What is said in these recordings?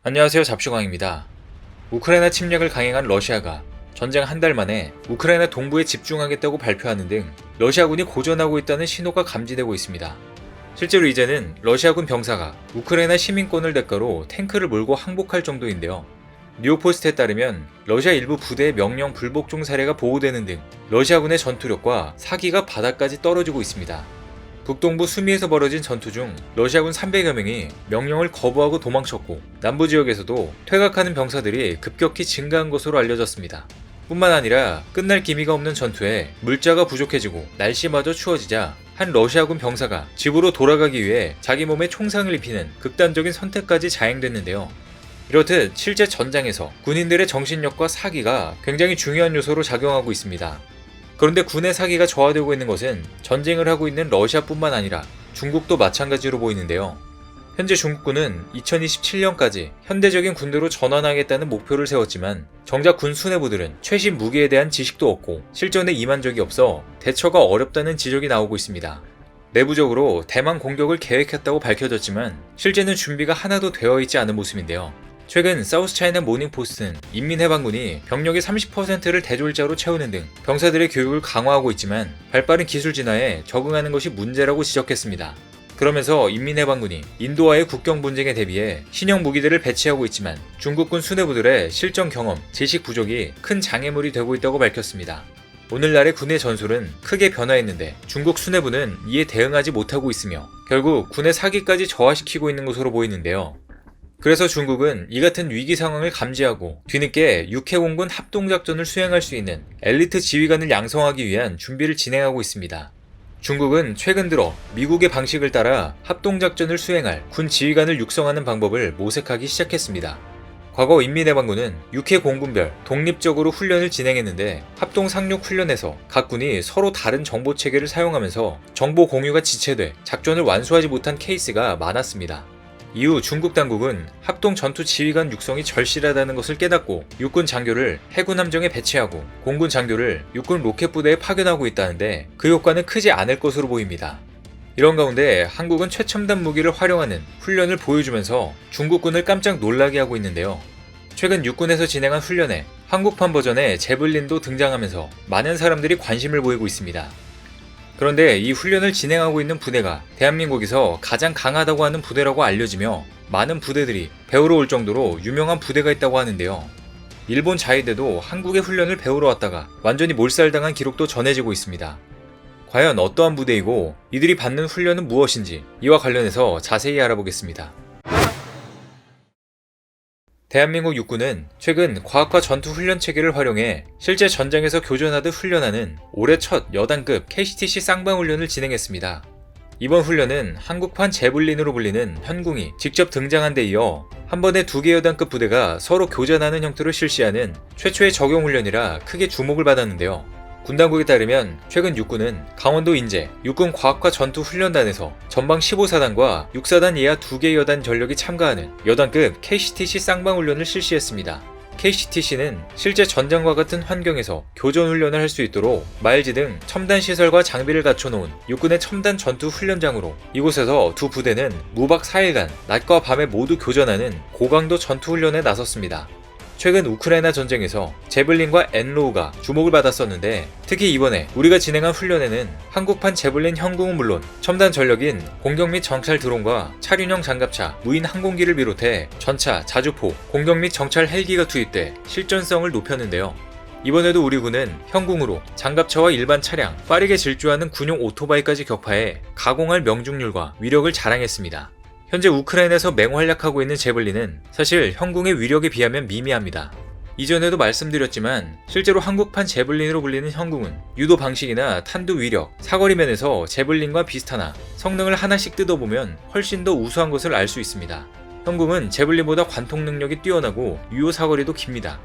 안녕하세요. 잡슈광입니다. 우크라이나 침략을 강행한 러시아가 전쟁 한 달 만에 우크라이나 동부에 집중하겠다고 발표하는 등 러시아군이 고전하고 있다는 신호가 감지되고 있습니다. 실제로 이제는 러시아군 병사가 우크라이나 시민권을 대가로 탱크를 몰고 항복할 정도인데요. 뉴욕포스트에 따르면 러시아 일부 부대의 명령 불복종 사례가 보고되는 등 러시아군의 전투력과 사기가 바닥까지 떨어지고 있습니다. 북동부 수미에서 벌어진 전투 중 러시아군 300여 명이 명령을 거부하고 도망쳤고, 남부 지역에서도 퇴각하는 병사들이 급격히 증가한 것으로 알려졌습니다. 뿐만 아니라 끝날 기미가 없는 전투에 물자가 부족해지고 날씨마저 추워지자 한 러시아군 병사가 집으로 돌아가기 위해 자기 몸에 총상을 입히는 극단적인 선택까지 자행됐는데요. 이렇듯 실제 전장에서 군인들의 정신력과 사기가 굉장히 중요한 요소로 작용하고 있습니다. 그런데 군의 사기가 저하되고 있는 것은 전쟁을 하고 있는 러시아뿐만 아니라 중국도 마찬가지로 보이는데요. 현재 중국군은 2027년까지 현대적인 군대로 전환하겠다는 목표를 세웠지만 정작 군 수뇌부들은 최신 무기에 대한 지식도 없고 실전에 임한 적이 없어 대처가 어렵다는 지적이 나오고 있습니다. 내부적으로 대만 공격을 계획했다고 밝혀졌지만 실제는 준비가 하나도 되어 있지 않은 모습인데요. 최근 사우스차이나 모닝포스트는 인민해방군이 병력의 30%를 대졸자로 채우는 등 병사들의 교육을 강화하고 있지만 발빠른 기술 진화에 적응하는 것이 문제라고 지적했습니다. 그러면서 인민해방군이 인도와의 국경 분쟁에 대비해 신형 무기들을 배치하고 있지만 중국군 수뇌부들의 실전 경험, 지식 부족이 큰 장애물이 되고 있다고 밝혔습니다. 오늘날의 군의 전술은 크게 변화했는데 중국 수뇌부는 이에 대응하지 못하고 있으며 결국 군의 사기까지 저하시키고 있는 것으로 보이는데요. 그래서 중국은 이 같은 위기 상황을 감지하고 뒤늦게 육해공군 합동작전을 수행할 수 있는 엘리트 지휘관을 양성하기 위한 준비를 진행하고 있습니다. 중국은 최근 들어 미국의 방식을 따라 합동작전을 수행할 군 지휘관을 육성하는 방법을 모색하기 시작했습니다. 과거 인민해방군은 육해공군별 독립적으로 훈련을 진행했는데 합동 상륙 훈련에서 각 군이 서로 다른 정보 체계를 사용하면서 정보 공유가 지체돼 작전을 완수하지 못한 케이스가 많았습니다. 이후 중국 당국은 합동 전투 지휘관 육성이 절실하다는 것을 깨닫고 육군 장교를 해군 함정에 배치하고 공군 장교를 육군 로켓 부대에 파견하고 있다는데 그 효과는 크지 않을 것으로 보입니다. 이런 가운데 한국은 최첨단 무기를 활용하는 훈련을 보여주면서 중국군을 깜짝 놀라게 하고 있는데요. 최근 육군에서 진행한 훈련에 한국판 버전의 제블린도 등장하면서 많은 사람들이 관심을 보이고 있습니다. 그런데 이 훈련을 진행하고 있는 부대가 대한민국에서 가장 강하다고 하는 부대라고 알려지며 많은 부대들이 배우러 올 정도로 유명한 부대가 있다고 하는데요. 일본 자위대도 한국의 훈련을 배우러 왔다가 완전히 몰살당한 기록도 전해지고 있습니다. 과연 어떠한 부대이고 이들이 받는 훈련은 무엇인지 이와 관련해서 자세히 알아보겠습니다. 대한민국 육군은 최근 과학화 전투 훈련 체계를 활용해 실제 전장에서 교전하듯 훈련하는 올해 첫 여단급 KCTC 쌍방 훈련을 진행했습니다. 이번 훈련은 한국판 제블린으로 불리는 현궁이 직접 등장한 데 이어 한 번에 2개 여단급 부대가 서로 교전하는 형태로 실시하는 최초의 적용 훈련이라 크게 주목을 받았는데요. 군 당국에 따르면 최근 육군은 강원도 인제 육군 과학화 전투 훈련단에서 전방 15사단과 6사단 이하 2개 여단 전력이 참가하는 여단급 KCTC 쌍방 훈련을 실시했습니다. KCTC는 실제 전장과 같은 환경에서 교전 훈련을 할 수 있도록 마일지 등 첨단 시설과 장비를 갖춰놓은 육군의 첨단 전투 훈련장으로 이곳에서 두 부대는 무박 4일간 낮과 밤에 모두 교전하는 고강도 전투 훈련에 나섰습니다. 최근 우크라이나 전쟁에서 제블린과 엔로우가 주목을 받았었는데 특히 이번에 우리가 진행한 훈련에는 한국판 제블린 현궁은 물론 첨단 전력인 공격 및 정찰 드론과 차륜형 장갑차, 무인 항공기를 비롯해 전차, 자주포, 공격 및 정찰 헬기가 투입돼 실전성을 높였는데요. 이번에도 우리 군은 현궁으로 장갑차와 일반 차량, 빠르게 질주하는 군용 오토바이까지 격파해 가공할 명중률과 위력을 자랑했습니다. 현재 우크라이나에서 맹활약하고 있는 제블린은 사실 현궁의 위력에 비하면 미미합니다. 이전에도 말씀드렸지만 실제로 한국판 제블린으로 불리는 현궁은 유도 방식이나 탄두 위력, 사거리 면에서 제블린과 비슷하나 성능을 하나씩 뜯어보면 훨씬 더 우수한 것을 알 수 있습니다. 현궁은 제블린보다 관통 능력이 뛰어나고 유효 사거리도 깁니다.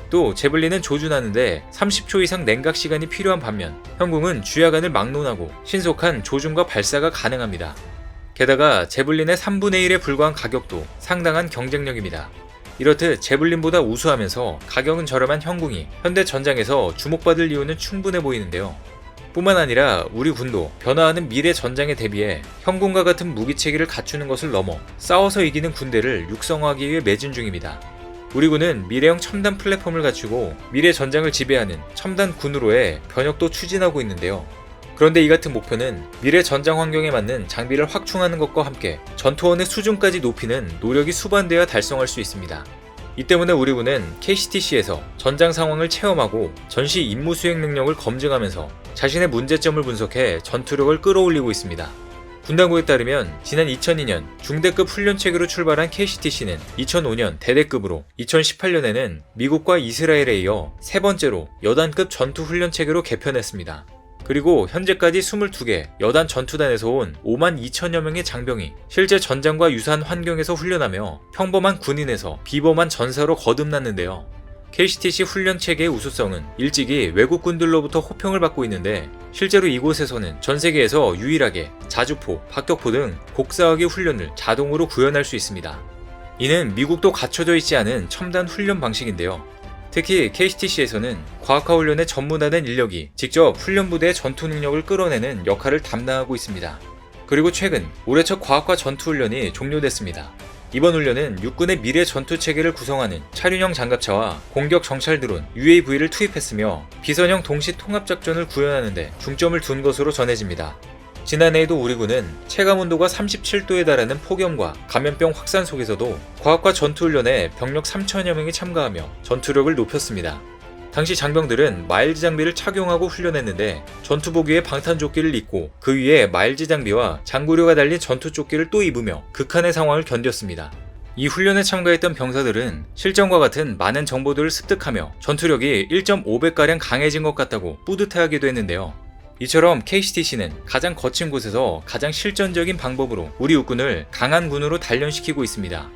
또 제블린은 조준하는데 30초 이상 냉각 시간이 필요한 반면 현궁은 주야간을 막론하고 신속한 조준과 발사가 가능합니다. 게다가 제블린의 3분의 1에 불과한 가격도 상당한 경쟁력입니다. 이렇듯 제블린보다 우수하면서 가격은 저렴한 현궁이 현대 전장에서 주목받을 이유는 충분해 보이는데요. 뿐만 아니라 우리 군도 변화하는 미래 전장에 대비해 형군과 같은 무기 체계를 갖추는 것을 넘어 싸워서 이기는 군대를 육성하기 위해 매진 중입니다. 우리 군은 미래형 첨단 플랫폼을 갖추고 미래 전장을 지배하는 첨단 군으로의 변혁도 추진하고 있는데요. 그런데 이 같은 목표는 미래 전장 환경에 맞는 장비를 확충하는 것과 함께 전투원의 수준까지 높이는 노력이 수반되어야 달성할 수 있습니다. 이 때문에 우리 군은 KCTC에서 전장 상황을 체험하고 전시 임무 수행 능력을 검증하면서 자신의 문제점을 분석해 전투력을 끌어올리고 있습니다. 군당국에 따르면 지난 2002년 중대급 훈련체계로 출발한 KCTC는 2005년 대대급으로 2018년에는 미국과 이스라엘에 이어 세 번째로 여단급 전투훈련체계로 개편했습니다. 그리고 현재까지 22개 여단 전투단에서 온 5만 2천여 명의 장병이 실제 전장과 유사한 환경에서 훈련하며 평범한 군인에서 비범한 전사로 거듭났는데요. KCTC 훈련체계의 우수성은 일찍이 외국군들로부터 호평을 받고 있는데 실제로 이곳에서는 전 세계에서 유일하게 자주포, 박격포 등 곡사하게 훈련을 자동으로 구현할 수 있습니다. 이는 미국도 갖춰져 있지 않은 첨단 훈련 방식인데요. 특히 KCTC에서는 과학화 훈련에 전문화된 인력이 직접 훈련부대의 전투 능력을 끌어내는 역할을 담당하고 있습니다. 그리고 최근 올해 첫 과학화 전투훈련이 종료됐습니다. 이번 훈련은 육군의 미래 전투체계를 구성하는 차륜형 장갑차와 공격 정찰 드론 UAV를 투입했으며 비선형 동시 통합작전을 구현하는 데 중점을 둔 것으로 전해집니다. 지난해에도 우리 군은 체감 온도가 37도에 달하는 폭염과 감염병 확산 속에서도 과학화 전투훈련에 병력 3천여 명이 참가하며 전투력을 높였습니다. 당시 장병들은 마일즈 장비를 착용하고 훈련했는데 전투복 위에 방탄조끼를 입고 그 위에 마일즈 장비와 장구류가 달린 전투조끼를 또 입으며 극한의 상황을 견뎠습니다. 이 훈련에 참가했던 병사들은 실전과 같은 많은 정보들을 습득하며 전투력이 1.5배가량 강해진 것 같다고 뿌듯해하기도 했는데요. 이처럼 KCTC는 가장 거친 곳에서 가장 실전적인 방법으로 우리 육군을 강한 군으로 단련시키고 있습니다.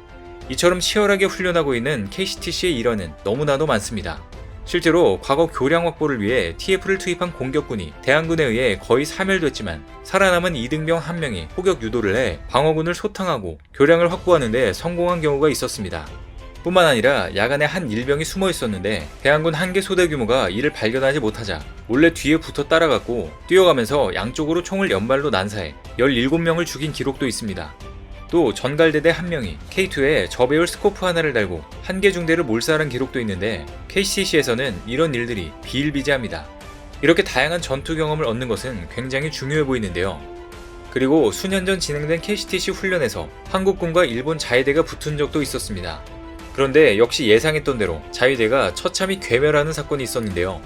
이처럼 치열하게 훈련하고 있는 KCTC의 일환은 너무나도 많습니다. 실제로 과거 교량 확보를 위해 TF를 투입한 공격군이 대항군에 의해 거의 사멸됐지만 살아남은 이등병 한 명이 포격 유도를 해 방어군을 소탕하고 교량을 확보하는 데 성공한 경우가 있었습니다. 뿐만 아니라 야간에 한 일병이 숨어 있었는데 대항군 한 개 소대 규모가 이를 발견하지 못하자 몰래 뒤에 붙어 따라갔고 뛰어가면서 양쪽으로 총을 연발로 난사해 17명을 죽인 기록도 있습니다. 또 전갈대대 한 명이 K2에 저배율 스코프 하나를 달고 한 개 중대를 몰살한 기록도 있는데 KCC에서는 이런 일들이 비일비재합니다. 이렇게 다양한 전투 경험을 얻는 것은 굉장히 중요해 보이는데요. 그리고 수년 전 진행된 KCTC 훈련에서 한국군과 일본 자위대가 붙은 적도 있었습니다. 그런데 역시 예상했던 대로 자위대가 처참히 괴멸하는 사건이 있었는데요.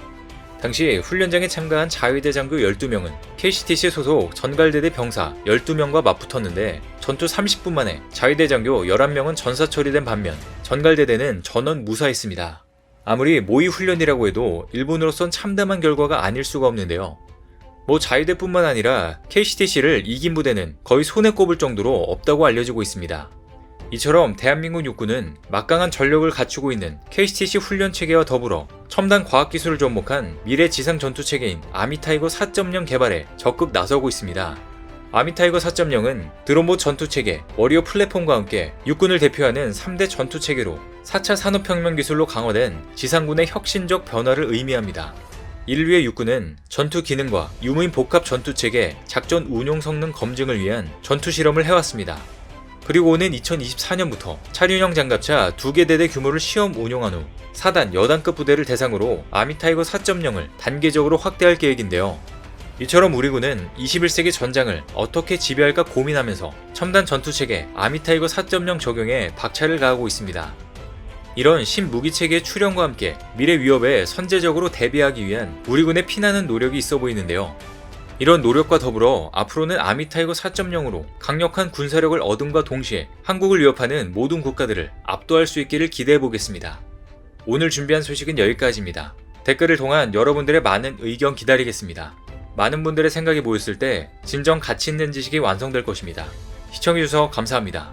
당시 훈련장에 참가한 자위대 장교 12명은 KCTC 소속 전갈대대 병사 12명과 맞붙었는데 전투 30분 만에 자위대 장교 11명은 전사 처리된 반면 전갈대대는 전원 무사했습니다. 아무리 모의 훈련이라고 해도 일본으로선 참담한 결과가 아닐 수가 없는데요. 자위대뿐만 아니라 KCTC를 이긴 부대는 거의 손에 꼽을 정도로 없다고 알려지고 있습니다. 이처럼 대한민국 육군은 막강한 전력을 갖추고 있는 KCTC 훈련체계와 더불어 첨단 과학기술을 접목한 미래 지상 전투체계인 아미타이거 4.0 개발에 적극 나서고 있습니다. 아미타이거 4.0은 드론봇 전투체계, 워리어 플랫폼과 함께 육군을 대표하는 3대 전투체계로 4차 산업혁명 기술로 강화된 지상군의 혁신적 변화를 의미합니다. 이를 위해 육군은 전투 기능과 유무인 복합 전투체계, 작전 운용 성능 검증을 위한 전투 실험을 해왔습니다. 그리고 오는 2024년부터 차륜형 장갑차 2개 대대 규모를 시험 운용한 후 4단 여단급 부대를 대상으로 아미타이거 4.0을 단계적으로 확대할 계획인데요. 이처럼 우리 군은 21세기 전장을 어떻게 지배할까 고민하면서 첨단 전투체계 아미타이거 4.0 적용에 박차를 가하고 있습니다. 이런 신무기체계의 출현과 함께 미래 위협에 선제적으로 대비하기 위한 우리 군의 피나는 노력이 있어 보이는데요. 이런 노력과 더불어 앞으로는 아미타이거 4.0으로 강력한 군사력을 얻음과 동시에 한국을 위협하는 모든 국가들을 압도할 수 있기를 기대해 보겠습니다. 오늘 준비한 소식은 여기까지입니다. 댓글을 통한 여러분들의 많은 의견 기다리겠습니다. 많은 분들의 생각이 모였을 때 진정 가치 있는 지식이 완성될 것입니다. 시청해주셔서 감사합니다.